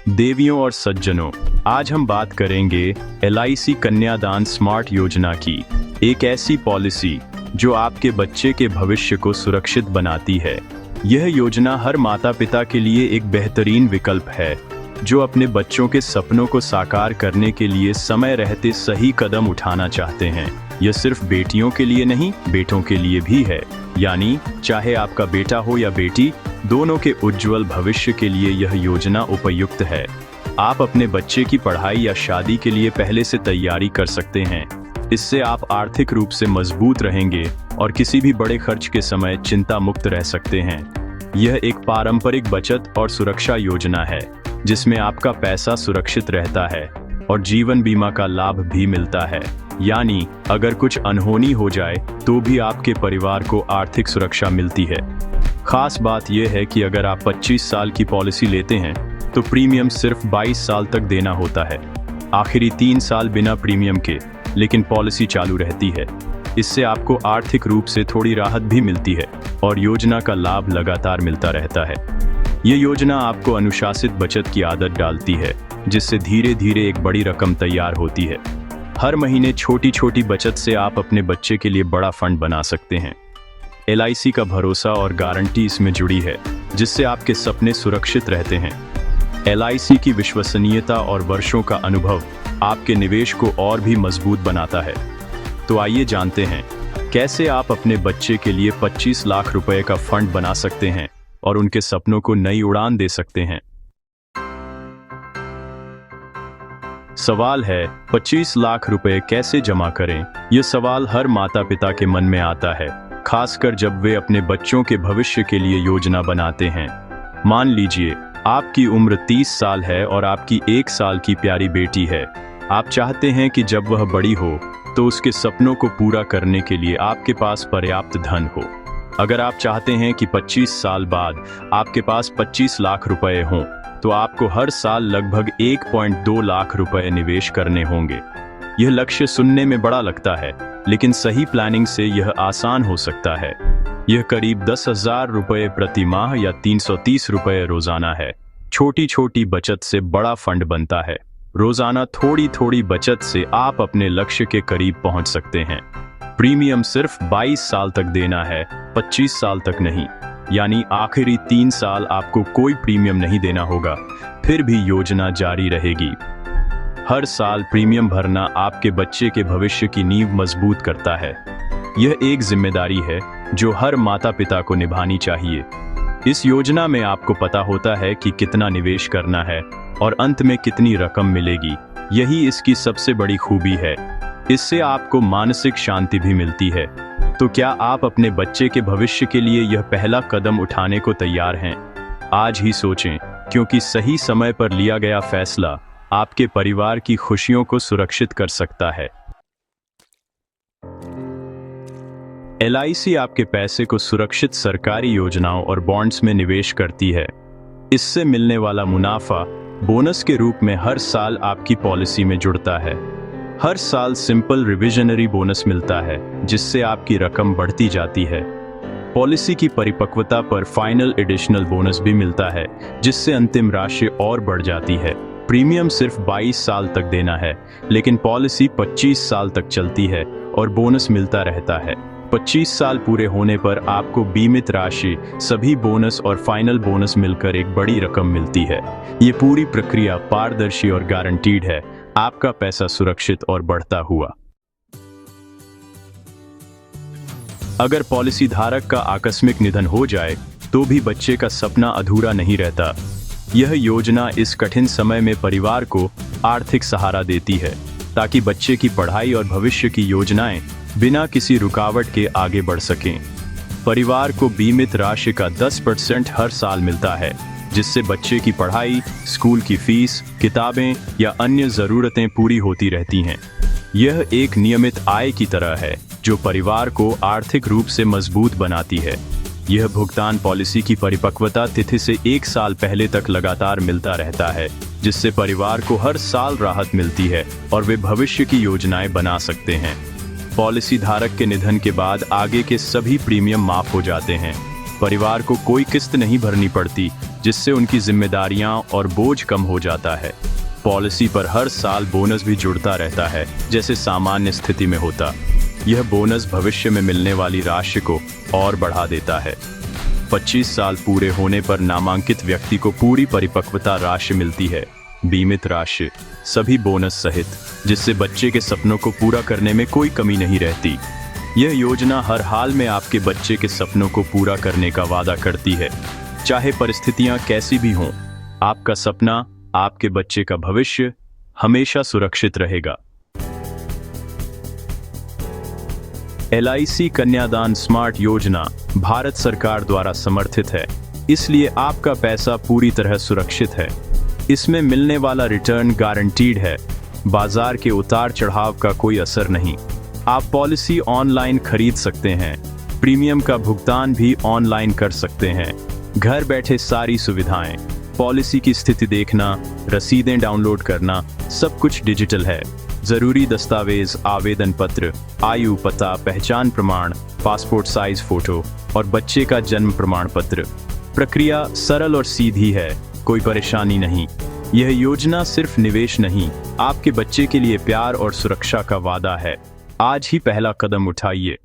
देवियों और सज्जनों, आज हम बात करेंगे LIC कन्यादान स्मार्ट योजना की। एक ऐसी पॉलिसी जो आपके बच्चे के भविष्य को सुरक्षित बनाती है। यह योजना हर माता पिता के लिए एक बेहतरीन विकल्प है जो अपने बच्चों के सपनों को साकार करने के लिए समय रहते सही कदम उठाना चाहते हैं। यह सिर्फ बेटियों के लिए नहीं, बेटों के लिए भी है। यानी चाहे आपका बेटा हो या बेटी, दोनों के उज्जवल भविष्य के लिए यह योजना उपयुक्त है। आप अपने बच्चे की पढ़ाई या शादी के लिए पहले से तैयारी कर सकते हैं। इससे आप आर्थिक रूप से मजबूत रहेंगे और किसी भी बड़े खर्च के समय चिंता मुक्त रह सकते हैं। यह एक पारंपरिक बचत और सुरक्षा योजना है जिसमें आपका पैसा सुरक्षित रहता है और जीवन बीमा का लाभ भी मिलता है। यानी अगर कुछ अनहोनी हो जाए तो भी आपके परिवार को आर्थिक सुरक्षा मिलती है। खास बात यह है कि अगर आप 25 साल की पॉलिसी लेते हैं तो प्रीमियम सिर्फ 22 साल तक देना होता है। आखिरी 3 साल बिना प्रीमियम के, लेकिन पॉलिसी चालू रहती है। इससे आपको आर्थिक रूप से थोड़ी राहत भी मिलती है और योजना का लाभ लगातार मिलता रहता है। ये योजना आपको अनुशासित बचत की आदत डालती है जिससे धीरे धीरे एक बड़ी रकम तैयार होती है। हर महीने छोटी छोटी बचत से आप अपने बच्चे के लिए बड़ा फंड बना सकते हैं। LIC का भरोसा और गारंटी इसमें जुड़ी है जिससे आपके सपने सुरक्षित रहते हैं। LIC की विश्वसनीयता और वर्षों का अनुभव आपके निवेश को और भी मजबूत बनाता है। तो आइए जानते हैं कैसे आप अपने बच्चे के लिए 25 लाख रुपए का फंड बना सकते हैं और उनके सपनों को नई उड़ान दे सकते हैं। सवाल है, 25 लाख रुपए कैसे जमा करें? यह सवाल हर माता पिता के मन में आता है, खासकर जब वे अपने बच्चों के भविष्य के लिए योजना बनाते हैं। मान लीजिए आपकी उम्र 30 साल है और आपकी 1 साल की प्यारी बेटी है। आप चाहते हैं कि जब वह बड़ी हो तो उसके सपनों को पूरा करने के लिए आपके पास पर्याप्त धन हो। अगर आप चाहते हैं कि 25 साल बाद आपके पास 25 लाख रुपए हों, तो आपको हर साल लगभग 1.2 लाख रुपए निवेश करने होंगे। यह लक्ष्य सुनने में बड़ा लगता है, लेकिन सही प्लानिंग से यह आसान हो सकता है। यह करीब 10,000 रुपए प्रति माह या 330 रुपए रोजाना है। छोटी छोटी बचत से बड़ा फंड बनता है। रोजाना थोड़ी थोड़ी बचत से आप अपने लक्ष्य के करीब पहुंच सकते हैं। प्रीमियम सिर्फ 22 साल तक देना है, 25 साल तक नहीं। यानी आखिरी 3 साल आपको कोई प्रीमियम नहीं देना होगा, फिर भी योजना जारी रहेगी। हर साल प्रीमियम भरना आपके बच्चे के भविष्य की नींव मजबूत करता है। यह एक जिम्मेदारी है जो हर माता पिता को निभानी चाहिए। इस योजना में आपको पता होता है कि कितना निवेश करना है और अंत में कितनी रकम मिलेगी। यही इसकी सबसे बड़ी खूबी है। इससे आपको मानसिक शांति भी मिलती है। तो क्या आप अपने बच्चे के भविष्य के लिए यह पहला कदम उठाने को तैयार हैं? आज ही सोचें, क्योंकि सही समय पर लिया गया फैसला आपके परिवार की खुशियों को सुरक्षित कर सकता है। LIC आपके पैसे को सुरक्षित सरकारी योजनाओं और बॉन्ड्स में निवेश करती है। इससे मिलने वाला मुनाफा बोनस के रूप में हर साल आपकी पॉलिसी में जुड़ता है। हर साल सिंपल रिविजनरी बोनस मिलता है जिससे आपकी रकम बढ़ती जाती है। पॉलिसी की परिपक्वता पर फाइनल एडिशनल बोनस भी मिलता है जिससे अंतिम राशि और बढ़ जाती है। प्रीमियम सिर्फ 22 साल तक देना है, लेकिन पॉलिसी 25 साल तक चलती है और बोनस मिलता रहता है। 25 साल पूरे होने पर आपको बीमित राशि, सभी बोनस और फाइनल बोनस मिलकर एक बड़ी रकम मिलती है। ये पूरी प्रक्रिया पारदर्शी और गारंटीड है। आपका पैसा सुरक्षित और बढ़ता हुआ। अगर पॉलिसी धारक का आकस्मिक निधन हो जाए तो भी बच्चे का सपना अधूरा नहीं रहता। यह योजना इस कठिन समय में परिवार को आर्थिक सहारा देती है ताकि बच्चे की पढ़ाई और भविष्य की योजनाएं बिना किसी रुकावट के आगे बढ़ सकें। परिवार को बीमित राशि का 10% हर साल मिलता है जिससे बच्चे की पढ़ाई, स्कूल की फीस, किताबें या अन्य ज़रूरतें पूरी होती रहती हैं। यह एक नियमित आय की तरह है जो परिवार को आर्थिक रूप से मजबूत बनाती है। यह भुगतान पॉलिसी की परिपक्वता तिथि से 1 साल पहले तक लगातार मिलता रहता है, जिससे परिवार को हर साल राहत मिलती है और वे भविष्य की योजनाएं बना सकते हैं। पॉलिसी धारक के निधन के बाद आगे के सभी प्रीमियम माफ हो जाते हैं। परिवार को कोई किस्त नहीं भरनी पड़ती, जिससे उनकी जिम्मेदारियां और बोझ कम हो जाता है। पॉलिसी पर हर साल बोनस भी जुड़ता रहता है, जैसे सामान्य स्थिति में होता। यह बोनस भविष्य में मिलने वाली राशि को और बढ़ा देता है। 25 साल पूरे होने पर नामांकित व्यक्ति को पूरी परिपक्वता राशि मिलती है, बीमित राशि, सभी बोनस सहित, जिससे बच्चे के सपनों को पूरा करने में कोई कमी नहीं रहती। यह योजना हर हाल में आपके बच्चे के सपनों को पूरा करने का वादा करती है, चाहे परिस्थितियां कैसी भी हों। आपका सपना, आपके बच्चे का भविष्य हमेशा सुरक्षित रहेगा। LIC कन्यादान स्मार्ट योजना भारत सरकार द्वारा समर्थित है, इसलिए आपका पैसा पूरी तरह सुरक्षित है। इसमें मिलने वाला रिटर्न गारंटीड है। बाजार के उतार चढ़ाव का कोई असर नहीं। आप पॉलिसी ऑनलाइन खरीद सकते हैं, प्रीमियम का भुगतान भी ऑनलाइन कर सकते हैं। घर बैठे सारी सुविधाएं, पॉलिसी की स्थिति देखना, रसीदें डाउनलोड करना, सब कुछ डिजिटल है। जरूरी दस्तावेज, आवेदन पत्र, आयु, पता, पहचान प्रमाण, पासपोर्ट साइज फोटो और बच्चे का जन्म प्रमाण पत्र। प्रक्रिया सरल और सीधी है, कोई परेशानी नहीं। यह योजना सिर्फ निवेश नहीं, आपके बच्चे के लिए प्यार और सुरक्षा का वादा है। आज ही पहला कदम उठाइए।